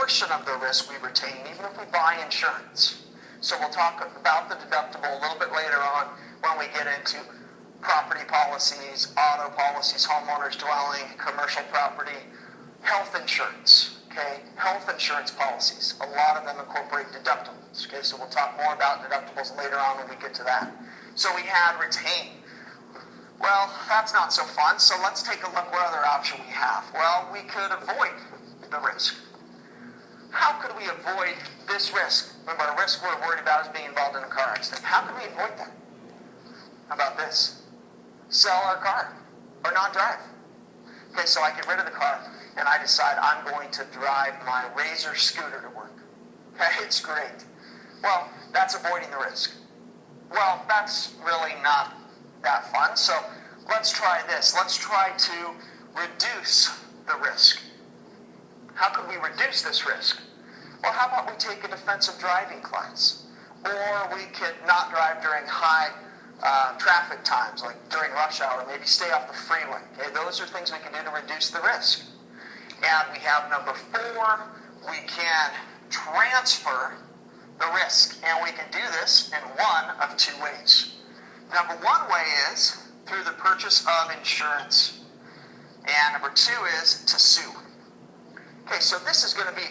portion of the risk we retain, even if we buy insurance. So we'll talk about the deductible a little bit later on when we get into property policies, auto policies, homeowners dwelling, commercial property, health insurance. Okay, health insurance policies. A lot of them incorporate deductibles. Okay, so we'll talk more about deductibles later on when we get to that. So we had retain. Well, that's not so fun, so let's take a look what other option we have. Well, we could avoid the risk. How could we avoid this risk? Remember, a risk we're worried about is being involved in a car accident. How could we avoid that? How about this? Sell our car or not drive. Okay, so I get rid of the car and I decide I'm going to drive my Razor scooter to work. Okay, it's great. Well, that's avoiding the risk. Well, that's really not that fun, so let's try this. Let's try to reduce the risk. How could we reduce this risk? Well, how about we take a defensive driving class? Or we could not drive during high traffic times, like during rush hour, maybe stay off the freeway. Okay, those are things we can do to reduce the risk. And we have number 4, we can transfer the risk. And we can do this in one of 2 ways. Number 1 way is through the purchase of insurance. And number 2 is to sue. Okay, so this is going to be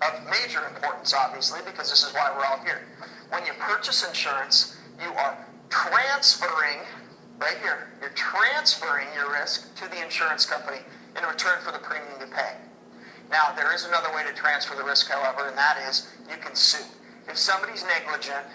of major importance, obviously, because this is why we're all here. When you purchase insurance, you are transferring, right here, you're transferring your risk to the insurance company in return for the premium you pay. Now, there is another way to transfer the risk, however, and that is you can sue. If somebody's negligent